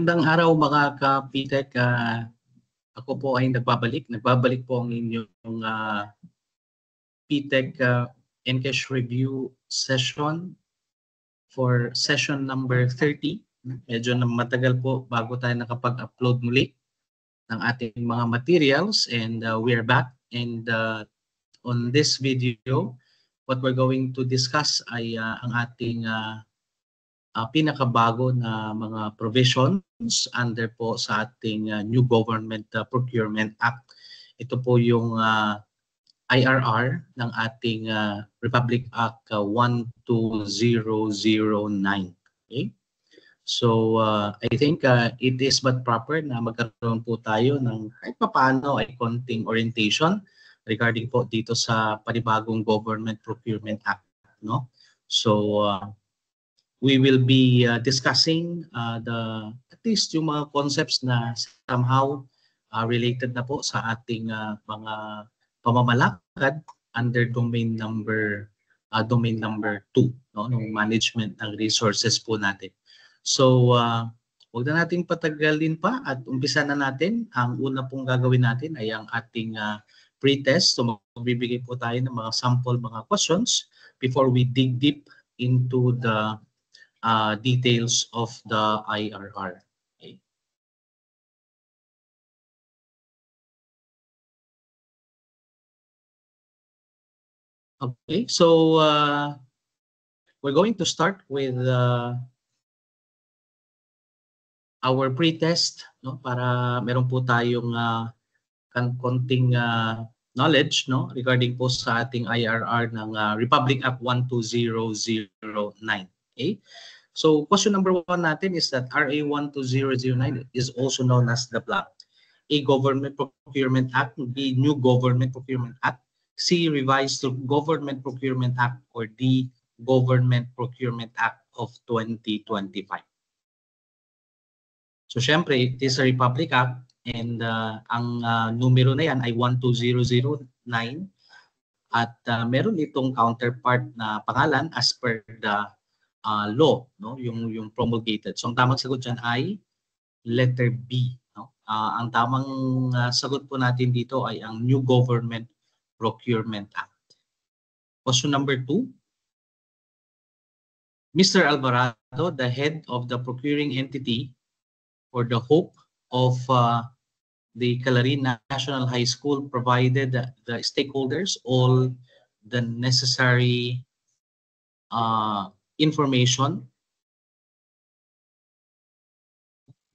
Magandang araw mga ka-PTech. Ako po ay nagbabalik. Nagbabalik po ang inyong PTech Encash Review session for session number 30. Medyo na matagal po bago tayo nakapag-upload muli ng ating mga materials, and we are back. And on this video, what we're going to discuss ay ang ating pinakabago na mga provisions under po sa ating new Government Procurement Act. Ito po yung IRR ng ating Republic Act 12009. Okay? So I think it is but proper na magkaroon po tayo ng kahit papaano ay konting orientation regarding po dito sa panibagong Government Procurement Act, no? So we will be discussing at least yung mga concepts na somehow related na po sa ating mga pamamalakad under domain number 2, no, ng management ng resources po natin. So huwag na nating patagalin pa at umpisa na natin. Ang una pong gagawin natin ay ang ating pre-test. So magbibigay po tayo ng mga sample mga questions before we dig deep into the details of the IRR. Okay. Okay, so we're going to start with our pre-test, no, para meron po tayong konting knowledge, no, regarding po sa ating IRR ng Republic Act 12009. Okay. So question number 1 natin is that RA 12009 is also known as the BLAC. A Government Procurement Act, B New Government Procurement Act, C Revised Government Procurement Act, or D Government Procurement Act of 2025. So syempre, it is a Republic Act, and ang numero na yan ay 12009, at meron itong counterpart na pangalan as per the law, no, yung promulgated. So ang tamang sagot diyan ay letter B, no. Ang tamang sagot po natin dito ay ang New Government Procurement Act. Question number 2. Mr. Alvarado, the head of the procuring entity for the Hope of the Calarin National High School, provided the stakeholders all the necessary information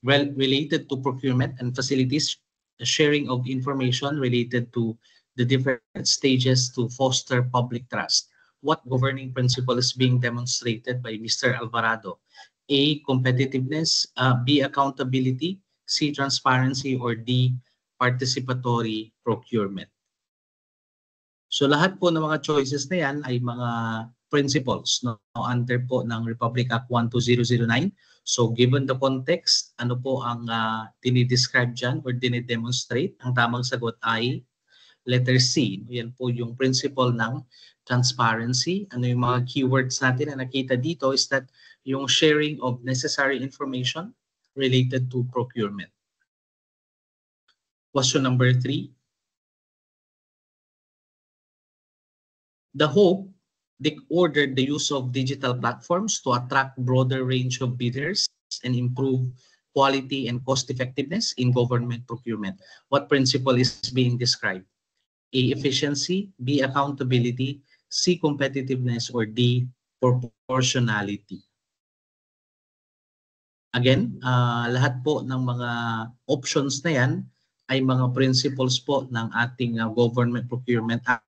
related to procurement and facilities, the sharing of information related to the different stages to foster public trust. What governing principle is being demonstrated by Mr. Alvarado? A, competitiveness, B, accountability, C, transparency, or D, participatory procurement. So lahat po ng mga choices na yan ay mga principles, no, under po ng Republic Act 12009. So given the context, ano po ang dinidescribe dyan or dinidemonstrate? Ang tamang sagot ay letter C. Yan po yung principle ng transparency. Ano yung mga keywords natin na nakita dito is that yung sharing of necessary information related to procurement. Question number 3. The Hope ordered the use of digital platforms to attract broader range of bidders and improve quality and cost effectiveness in government procurement. What principle is being described? A, efficiency, B, accountability, C, competitiveness, or D, proportionality. Again, lahat po ng mga options na yan ay mga principles po ng ating Government Procurement Act.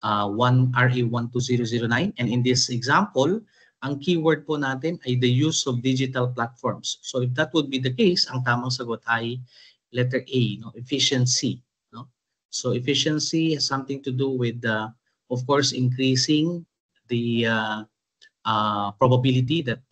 RA 12009, and in this example, ang keyword po natin ay the use of digital platforms. So if that would be the case, ang tamang sagot ay letter A, no, efficiency, no. So efficiency has something to do with of course, increasing the probability that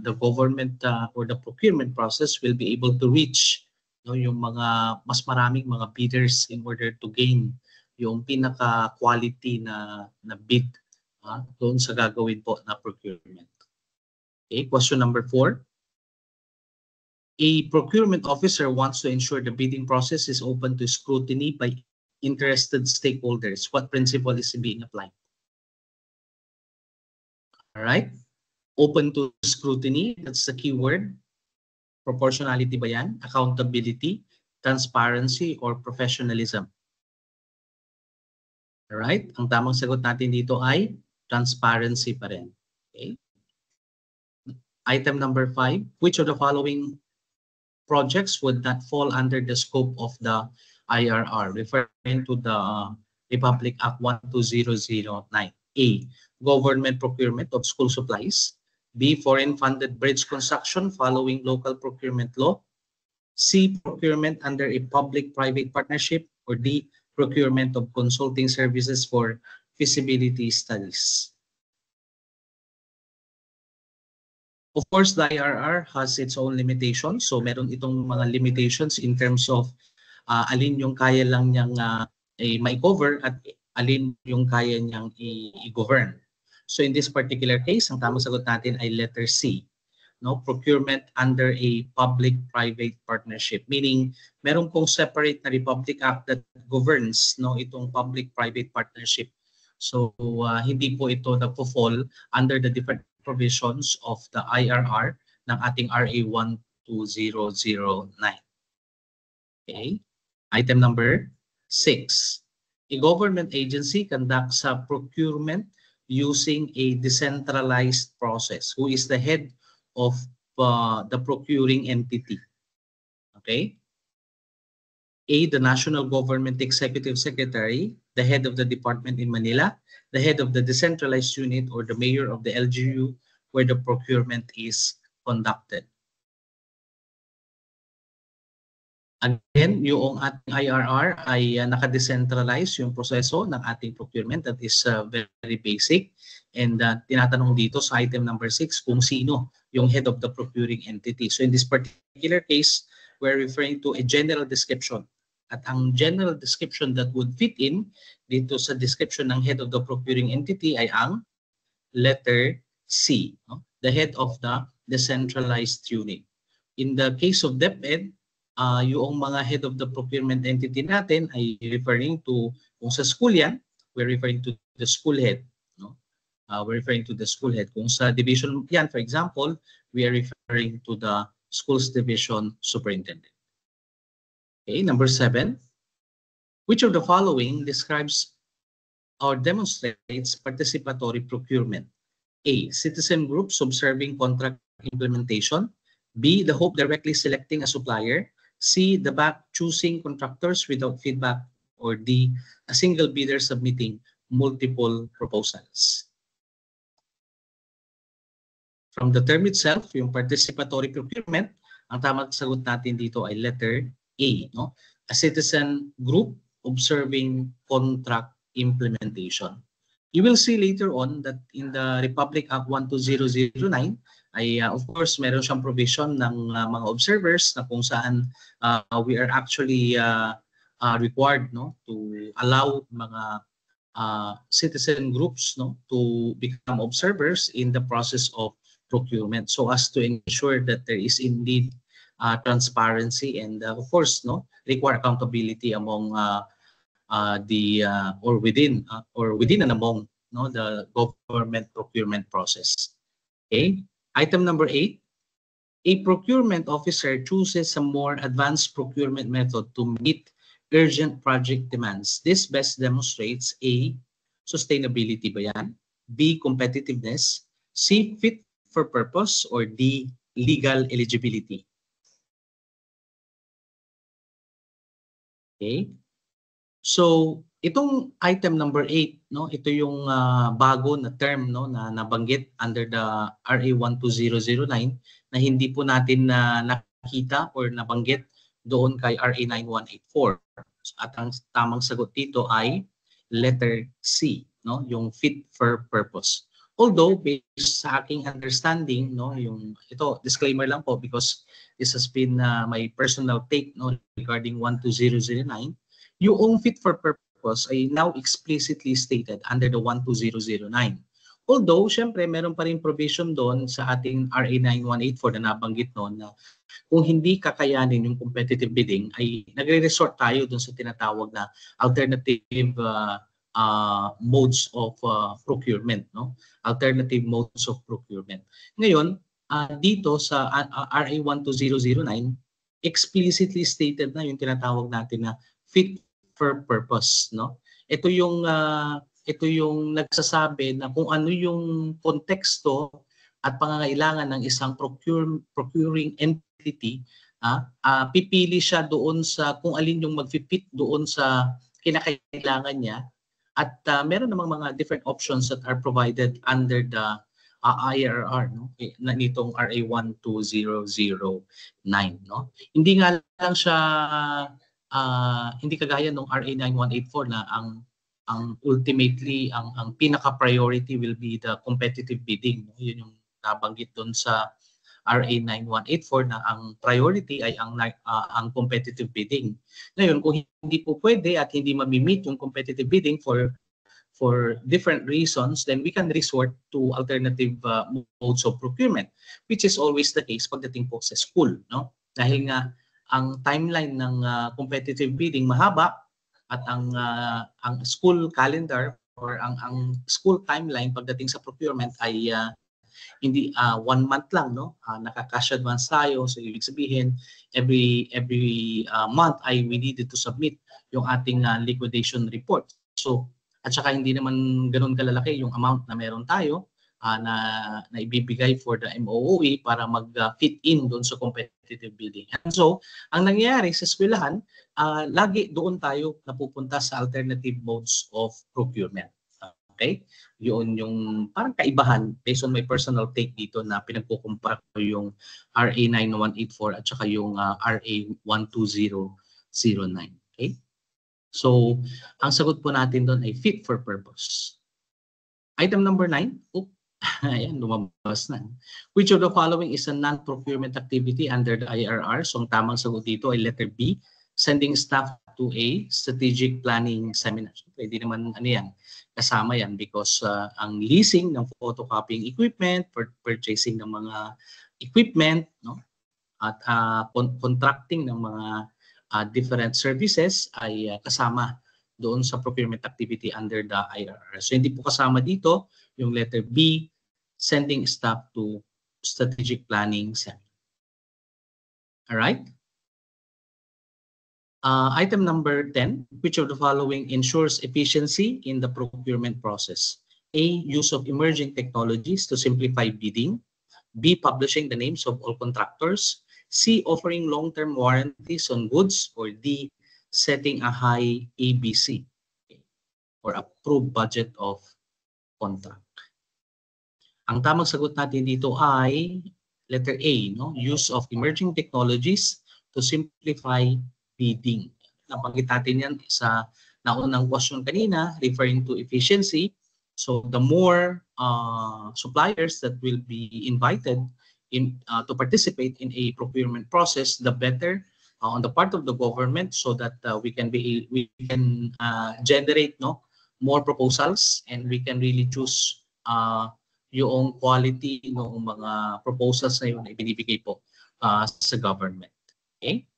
the government or the procurement process will be able to reach, no, yung mga mas maraming mga bidders in order to gain yung pinaka-quality na bid doon sa gagawin po na procurement. Okay, question number 4. A procurement officer wants to ensure the bidding process is open to scrutiny by interested stakeholders. What principle is being applied? All right. Open to scrutiny, that's the key word. Proportionality ba yan? Accountability, transparency, or professionalism? All right. Ang tamang sagot natin dito ay transparency pa rin. Okay. Item number 5, which of the following projects would not fall under the scope of the IRR, referring to the Republic Act 12009? A. Government procurement of school supplies. B. Foreign funded bridge construction following local procurement law. C. Procurement under a public-private partnership. Or D. Procurement of consulting services for feasibility studies. Of course, the IRR has its own limitations. So meron itong mga limitations in terms of alin yung kaya lang niyang ma-cover at alin yung kaya niyang i-govern. So in this particular case, ang tamang sagot natin ay letter C. No, procurement under a public-private partnership. Meaning, meron pong separate na Republic Act that governs itong public-private partnership. So hindi po ito nagpo-fall under the different provisions of the IRR ng ating RA 12009. Okay. Item number 6. A government agency conducts a procurement using a decentralized process. Who is the head of the procuring entity? Okay. A, the National Government Executive Secretary, the head of the department in Manila, the head of the decentralized unit, or the mayor of the LGU where the procurement is conducted. Again, yung ating IRR ay naka-decentralize yung proseso ng ating procurement. That is very basic. And tinatanong dito sa item number 6 kung sino yung head of the procuring entity. So in this particular case, we're referring to a general description. At ang general description that would fit in dito sa description ng head of the procuring entity ay ang letter C, no? The head of the decentralized unit. In the case of DepEd, yung mga head of the procurement entity natin ay referring to, kung sa school yan, we're referring to the school head. No? We're referring to the school head. Kung sa division yan, for example, we are referring to the schools division superintendent. Okay, number 7. Which of the following describes or demonstrates participatory procurement? A. Citizen groups observing contract implementation. B. The hope directly selecting a supplier. C. The back choosing contractors without feedback. Or D. A single bidder submitting multiple proposals. From the term itself, yung participatory procurement, ang tamang sagot natin dito ay letter A. No? A citizen group observing contract implementation. You will see later on that in the Republic Act 12009 ay of course meron siyang provision ng mga observers na kung saan we are actually required to allow mga citizen groups to become observers in the process of procurement, so as to ensure that there is indeed transparency and of course require accountability among within and among the government procurement process. Okay. Item number 8. A procurement officer chooses a more advanced procurement method to meet urgent project demands. This best demonstrates A. Sustainability ba yan? B. Competitiveness. C. Fit for purpose. Or D. Legal eligibility. Okay. So, itong item number 8, ito yung bago na term na nabanggit under the RA 12009 na hindi po natin nakita or nabanggit doon kay RA 9184. At ang tamang sagot dito ay letter C, yung fit for purpose. Although, based sa aking understanding, ito, disclaimer lang po because this has been my personal take regarding 12009, yung fit for purpose ay now explicitly stated under the 12009. Although, syempre, meron pa rin provision doon sa ating RA 9184 na nabanggit noon na kung hindi kakayanin yung competitive bidding, ay nagre-resort tayo doon sa tinatawag na alternative modes of procurement, no? Alternative modes of procurement. Ngayon, dito sa RA 12009, explicitly stated na yung tinatawag natin na fit for purpose, no? Ito yung nagsasabi na kung ano yung konteksto at pangangailangan ng isang procuring entity, pipili siya doon sa kung alin yung mag-fit doon sa kinakailangan niya. At meron namang mga different options that are provided under the IRR, no? Nitong RA 12009. No? Hindi nga lang siya, hindi kagaya ng RA 9184 na ang ultimately ang pinaka-priority will be the competitive bidding. No? Yun yung nabanggit doon sa RA 9184 na ang priority ay ang competitive bidding. Ngayon, kung hindi po pwede at hindi ma-meet yung competitive bidding for different reasons, then we can resort to alternative modes of procurement, which is always the case pagdating po sa school, no? Dahil nga ang timeline ng competitive bidding mahaba at ang school calendar or ang school timeline pagdating sa procurement ay hindi 1 month lang, no? Naka-cash advance tayo, so ibig sabihin every month ay we needed to submit yung ating liquidation report. So at saka hindi naman ganoon kalalaki yung amount na meron tayo na ibibigay for the MOOE para mag-fit in doon sa competitive bidding. And so ang nangyayari sa eskwelahan, lagi doon tayo napupunta sa alternative modes of procurement. Okay? Yun yung parang kaibahan based on my personal take dito na pinagkukumpara ko yung RA 9184 at saka yung RA 12009. Okay? So, ang sagot po natin doon ay fit for purpose. Item number 9. Ayan, lumabas na. Which of the following is a non-procurement activity under the IRR? So, ang tamang sagot dito ay letter B, sending staff to a strategic planning seminar. So, pwede naman yan, kasama yan because ang leasing ng photocopying equipment, purchasing ng mga equipment, no? At contracting ng mga different services ay kasama doon sa procurement activity under the IRR. So hindi po kasama dito yung letter B, sending staff to strategic planning seminar. Alright? Item number 10, which of the following ensures efficiency in the procurement process? A, use of emerging technologies to simplify bidding. B, publishing the names of all contractors. C, offering long-term warranties on goods. Or D, setting a high ABC or approved budget of contract. Ang tamang sagot natin dito ay letter A, no? Use of emerging technologies to simplify bidding. Nabanggit natin yan sa naunang question kanina referring to efficiency. So the more suppliers that will be invited to participate in a procurement process, the better on the part of the government, so that we can generate more proposals and we can really choose yung quality ng mga proposals na yun na ibinibigay po sa government. Okay?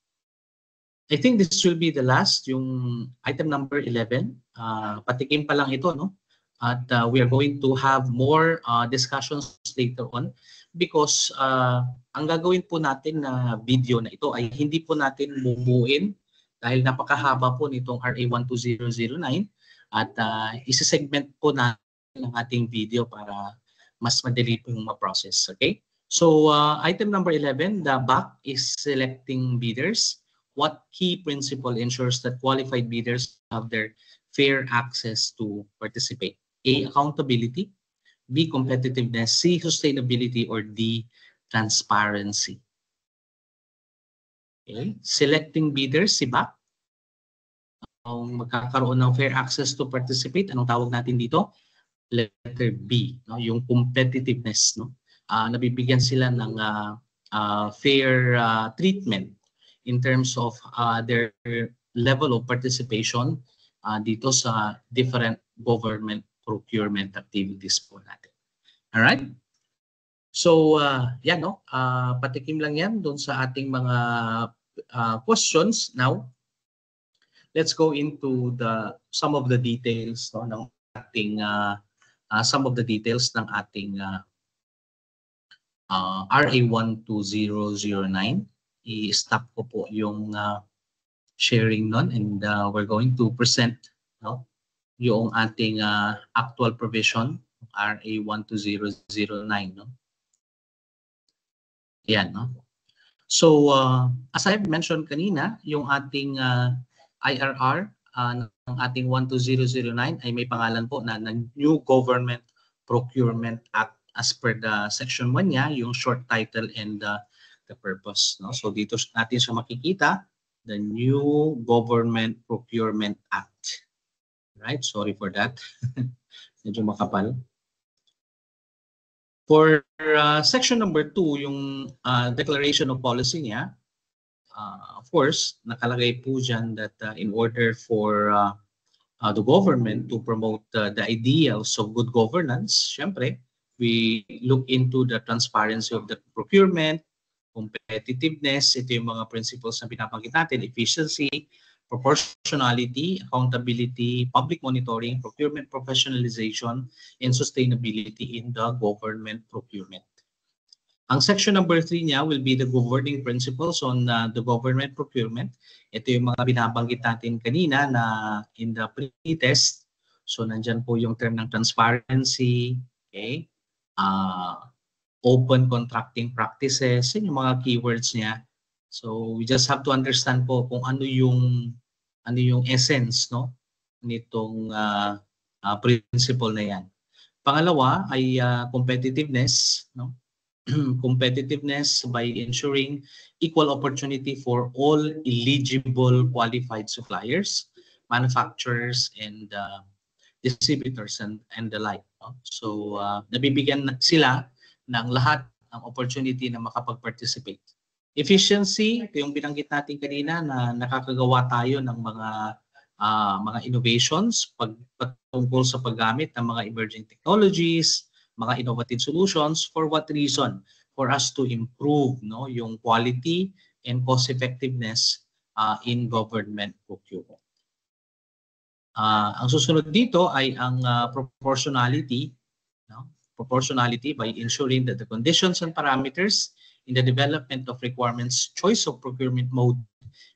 I think this will be the last, yung item number 11. Patikim pa lang ito, no? At we are going to have more discussions later on because ang gagawin po natin na video na ito ay hindi po natin bubuin dahil napakahaba po nitong RA 12009 at isa-segment po natin ang ating video para mas madali po yung ma-process. Okay? So item number 11, the back is selecting bidders. What key principle ensures that qualified bidders have their fair access to participate? A, accountability. B, competitiveness. C, sustainability. Or D, transparency. Okay. Selecting bidders, si BAC. Kung magkakaroon ng fair access to participate, anong tawag natin dito? Letter B, no? Yung competitiveness. No? Nabibigyan sila ng fair treatment in terms of their level of participation dito sa different government procurement activities po natin. Alright? So, yan, no? Patikim lang yan doon sa ating mga questions. Now, let's go into some of the details, no, ng ating some of the details ng ating RA 12009. I-stop ko po yung sharing nun, and we're going to present, no, yung ating actual provision, RA 12009. No? Yan, no? So, as I've mentioned kanina, yung ating IRR ng ating 12009 ay may pangalan po na New Government Procurement Act as per the Section 1 niya, yung short title and the purpose. No? So, dito natin siya makikita, the New Government Procurement Act. Right? Sorry for that. Medyo makapal. For section number 2, yung declaration of policy niya, of course, nakalagay po dyan that in order for the government to promote the ideals of good governance, syempre, we look into the transparency of the procurement, competitiveness, ito yung mga principles na binabanggit natin, efficiency, proportionality, accountability, public monitoring, procurement professionalization, and sustainability in the government procurement. Ang section number 3 niya will be the governing principles on the government procurement. Ito yung mga binabanggit natin kanina na in the pre-test. So nandyan po yung term ng transparency, okay? Open contracting practices, yun yung mga keywords niya. So we just have to understand po kung ano yung essence, no, nitong principle na yan. Pangalawa ay competitiveness, no? Competitiveness by ensuring equal opportunity for all eligible qualified suppliers, manufacturers, and distributors and the like. No? So nabibigyan sila ng lahat ng opportunity na makapag-participate. Efficiency, ito yung binanggit natin kanina na nakakagawa tayo ng mga innovations patungkol sa paggamit ng mga emerging technologies, mga innovative solutions. For what reason? For us to improve, no, yung quality and cost effectiveness in government procurement. Ang susunod dito ay ang proportionality, no? Proportionality by ensuring that the conditions and parameters in the development of requirements, choice of procurement mode,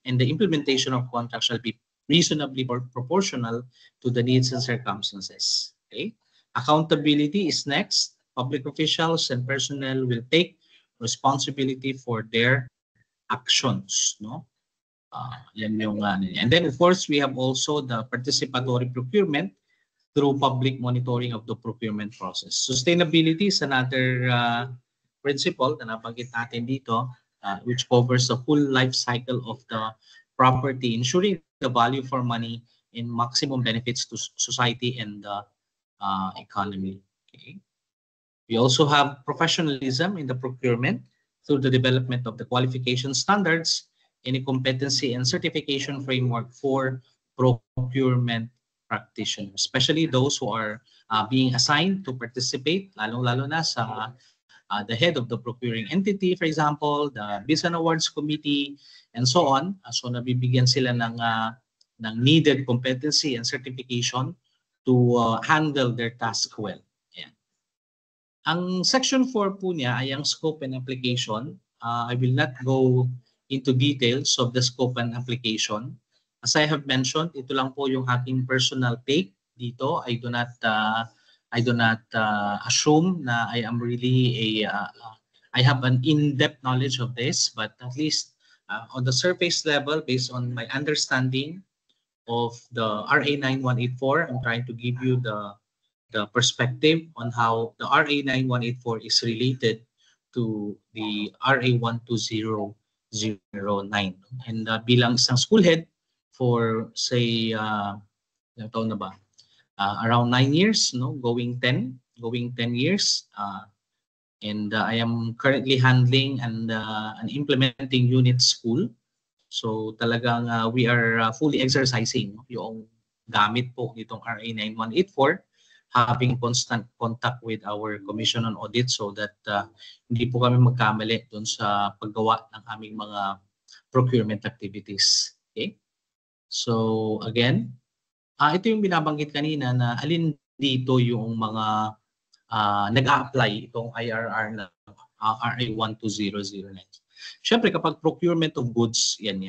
and the implementation of contracts shall be reasonably proportional to the needs and circumstances. Okay? Accountability is next. Public officials and personnel will take responsibility for their actions. No? Yan yung, and then, of course, we have also the participatory procurement through public monitoring of the procurement process. Sustainability is another principle na nabanggit natin dito, which covers the full life cycle of the property, ensuring the value for money and maximum benefits to society and the economy. Okay. We also have professionalism in the procurement through the development of the qualification standards and a competency and certification framework for procurement practitioners, especially those who are being assigned to participate, lalong-lalo na sa the head of the procuring entity, for example, the Bids and Awards Committee, and so on. So nabibigyan sila ng needed competency and certification to handle their task well. Ayan. Ang section 4 po niya ay ang scope and application. I will not go into details of the scope and application. As I have mentioned, ito lang po yung aking personal take dito. I do not assume na I am really I have an in-depth knowledge of this, but at least on the surface level, based on my understanding of the RA 9184, I'm trying to give you the perspective on how the RA 9184 is related to the RA 12009. And bilang isang school head for, say, ilang taon na ba? Around 9 years, no, going 10 years, and I am currently handling and implementing unit school. So talagang we are fully exercising, no, yung gamit po nitong RA 9184 having constant contact with our Commission on Audit so that hindi po kami magkamali doon sa paggawa ng aming mga procurement activities. Okay? So again, ito yung binabanggit kanina na alin dito yung mga nag-a-apply itong IRR na RA 12009. Siyempre kapag procurement of goods, yan.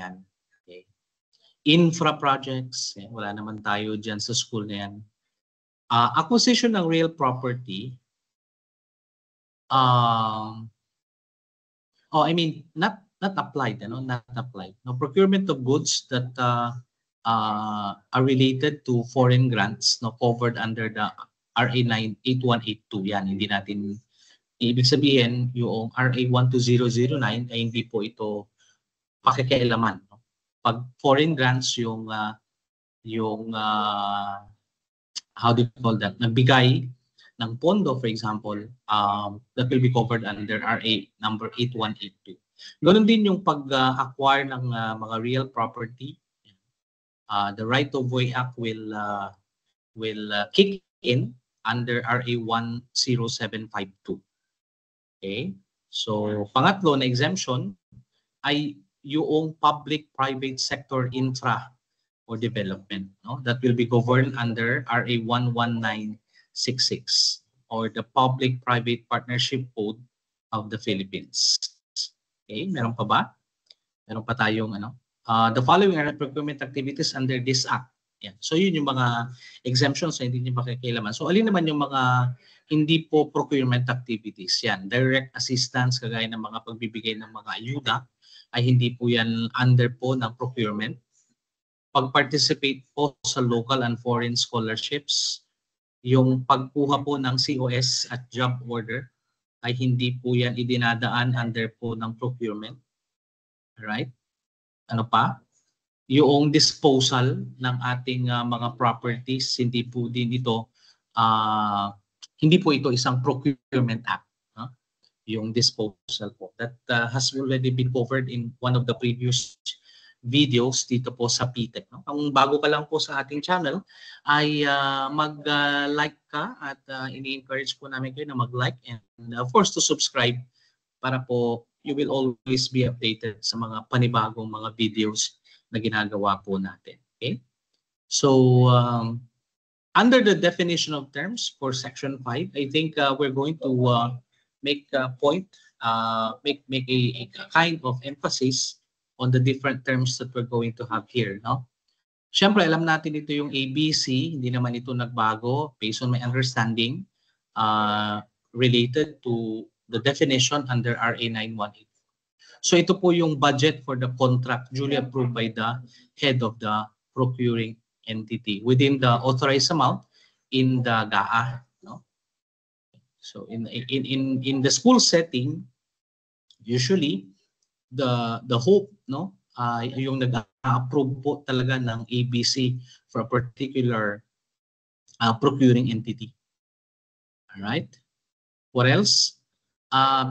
Okay. Infra projects, yan, wala naman tayo dyan sa school na yan. Acquisition ng real property, not applied, not applied. No, procurement of goods that are related to foreign grants, no, covered under the RA 8182. Yan, hindi natin, ibig sabihin, yung RA 12009 ay hindi po ito pakikialaman. No? Pag foreign grants, yung how do you call that, nagbigay ng pondo, for example, that will be covered under RA number 8182. Ganon din yung pag-acquire ng mga real property. The Right of Way Act will kick in under RA 10752. Okay? So, pangatlo na exemption ay yung public-private sector infra or development, no? That will be governed under RA 11966 or the Public-Private Partnership Code of the Philippines. Okay, meron pa ba? Meron pa tayong the following are procurement activities under this act. Yan. So yun yung mga exemptions na hindi nyo makikialaman. So alin naman yung mga hindi po procurement activities? Yan, direct assistance kagaya ng mga pagbibigay ng mga ayuda ay hindi po yan under po ng procurement. Pag-participate po sa local and foreign scholarships, yung pagkuha po ng COS at job order ay hindi po yan idinadaan under po ng procurement. Alright? Ano pa? Yung disposal ng ating mga properties, hindi po din ito, hindi po ito isang procurement act. Yung disposal po. That has already been covered in one of the previous videos dito po sa PTEC. No? Kung bago ka lang po sa ating channel, ay mag-like ka at ini-encourage po namin kayo na mag-like and of course to subscribe para po you will always be updated sa mga panibagong mga videos na ginagawa po natin. Okay? So, under the definition of terms for Section 5, I think we're going to make a point, make a kind of emphasis on the different terms that we're going to have here, no? Siyempre, alam natin ito yung ABC, hindi naman ito nagbago based on my understanding related to the definition under RA 9184. So ito po yung budget for the contract duly approved by the head of the procuring entity within the authorized amount in the GAA, no? So in the school setting, usually the hope, no, yung nag-approve po talaga ng ABC for a particular procuring entity. All right. What else?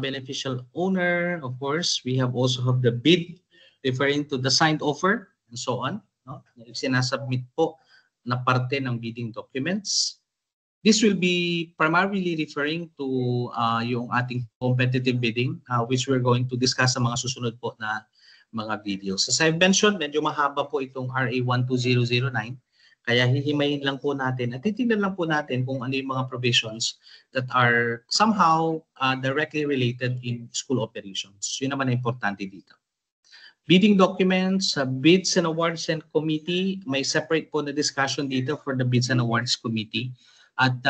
Beneficial owner, of course. We have also have the bid referring to the signed offer and so on. No? Sinasubmit po na parte ng bidding documents. This will be primarily referring to yung ating competitive bidding, which we're going to discuss sa mga susunod po na mga videos. As I've mentioned, medyo mahaba po itong RA 12009, kaya hihimayin lang po natin at titingnan lang po natin kung ano yung mga provisions that are somehow directly related in school operations. Yun naman ang importante dito. Bidding documents, bids and awards and committee, may separate po na discussion dito for the bids and awards committee. At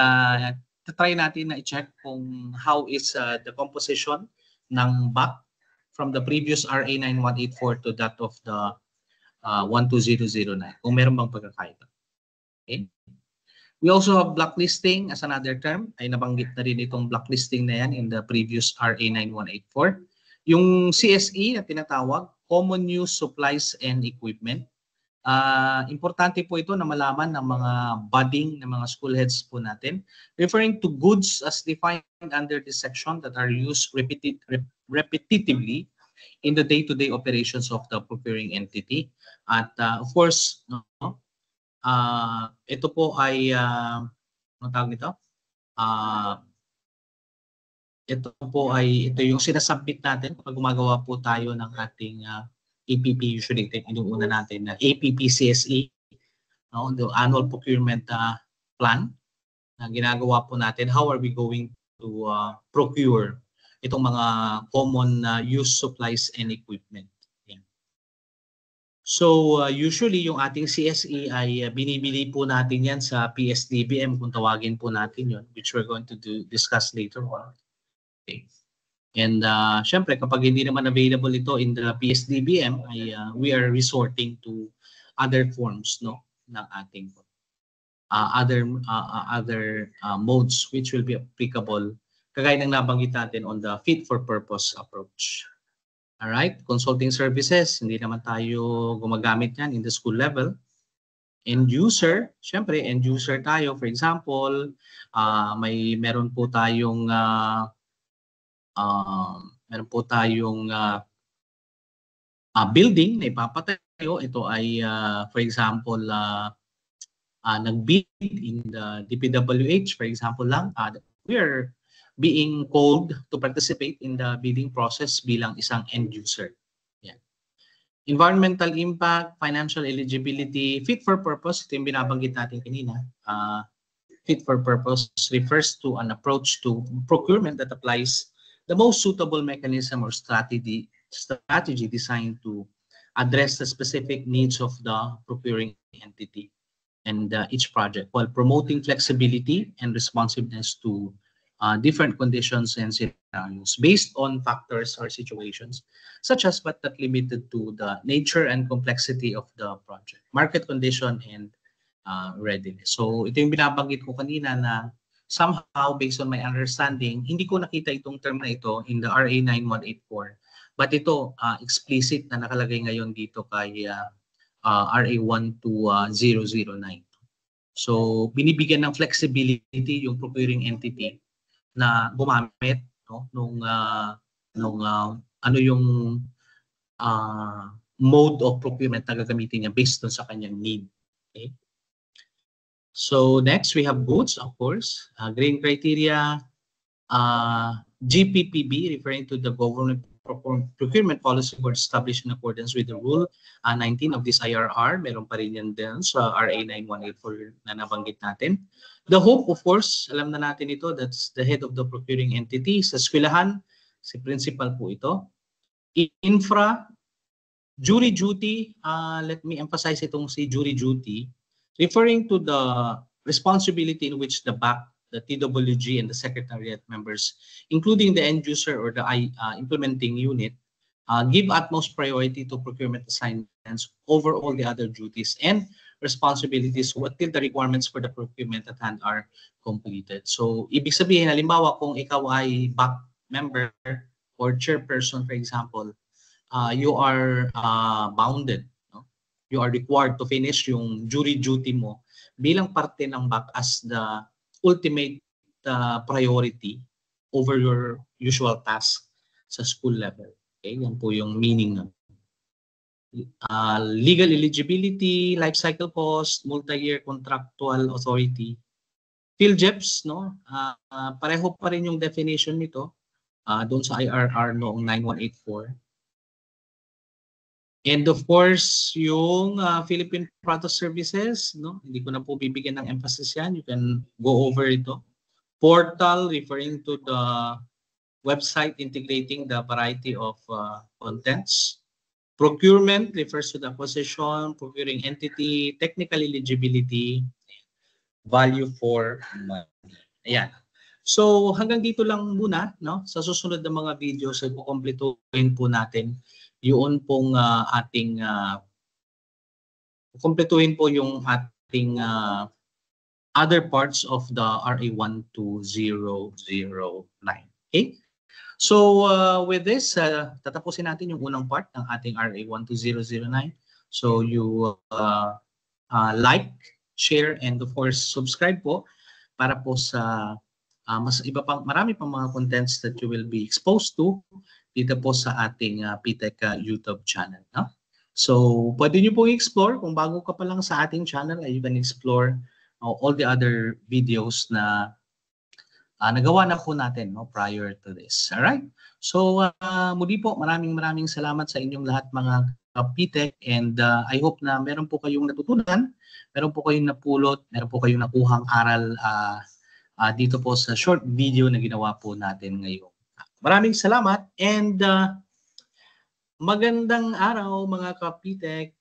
try natin na i-check kung how is the composition ng BAC from the previous RA 9184 to that of the 12009. Kung meron bang pagkakaiba. Okay. We also have blacklisting as another term. Ay nabanggit na rin itong blacklisting na yan in the previous RA 9184. Yung CSE na tinatawag, Common Use Supplies and Equipment. Importante po ito na malaman ng mga budding ng mga school heads po natin, referring to goods as defined under this section that are used repetitively in the day-to-day operations of the procuring entity. At of course, ito po ay tawag nito? Ito yung sinasubmit natin kapag gumagawa po tayo ng ating APP. Usually inuuna natin na APP CSE, no? The annual procurement plan na ginagawa po natin. How are we going to procure itong mga common use supplies and equipment? Yeah. So usually yung ating CSE ay binibili po natin yan sa PSDBM kung tawagin po natin yon, which we're going to discuss later on. Okay. And syempre kapag hindi naman available ito in the PSDBM ay we are resorting to other forms, no, ng ating other modes which will be applicable kagaya ng nabanggit natin on the fit for purpose approach. All right, consulting services, hindi naman tayo gumagamit yan in the school level. End user, syempre end user tayo. For example, meron po tayong building na ipapatayo. Ito ay for example nag-bid in the DPWH, for example lang, we are being called to participate in the bidding process bilang isang end user. Yan. Environmental impact, financial eligibility, fit for purpose, ito yung binabanggit natin kanina. Fit for purpose refers to an approach to procurement that applies the most suitable mechanism or strategy designed to address the specific needs of the procuring entity and each project, while promoting flexibility and responsiveness to different conditions and scenarios based on factors or situations such as but not limited to the nature and complexity of the project, market condition, and readiness. So ito yung binabanggit ko kanina na somehow based on my understanding, hindi ko nakita itong term na ito in the RA 9184, but ito explicit na nakalagay ngayon dito kay RA 12009. So binibigyan ng flexibility yung procuring entity na gumamit, no, nung ano yung mode of procurement na gagamitin niya based on sa kanyang need. Okay? So next we have goods, of course, green criteria, GPPB referring to the government procurement policy board established in accordance with the rule 19 of this IRR. Meron pa rin yan din sa RA 9184 na nabanggit natin. The hope, of course, alam na natin ito, that's the head of the procuring entity. Sa eskwelahan, si principal po ito. Infra, jury duty, let me emphasize itong si jury duty, referring to the responsibility in which the BAC, the TWG, and the secretariat members, including the end user or the implementing unit, give utmost priority to procurement assignments over all the other duties and responsibilities until the requirements for the procurement at hand are completed. So, ibig sabihin, halimbawa, kung ikaw ay BAC member or chairperson, for example, you are bounded. No? You are required to finish yung jury duty mo bilang parte ng BAC as the ultimate priority over your usual task sa school level. Okay, yan po yung meaning ng legal eligibility, life cycle cost, multi-year contractual authority. PhilJEPS, no? Pareho pa rin yung definition nito doon sa IRR noong 9184. And of course, yung Philippine Product Services, no? Hindi ko na po bibigyan ng emphasis yan. You can go over ito. Portal, referring to the website integrating the variety of contents. Procurement refers to the acquisition, procuring entity, technical eligibility, value for money. Ayan. So hanggang dito lang muna, no? Sa susunod na mga videos ay kukumpletuhin po natin yun pong ating kumpletuhin po yung ating other parts of the RA 12009. Okay? So with this, tatapusin natin yung unang part ng ating RA 12009. So you like, share, and of course subscribe po para po sa marami pang mga contents that you will be exposed to dito po sa ating PTech YouTube channel. No? So pwede nyo po i-explore. Kung bago ka pa lang sa ating channel, you can explore all the other videos na nagawa na po natin prior to this. Alright? So muli po, maraming salamat sa inyong lahat mga ka-PTech, and I hope na meron po kayong natutunan, meron po kayong napulot, meron po kayong nakuhang aral dito po sa short video na ginawa po natin ngayon. Maraming salamat, and magandang araw mga ka-PTech.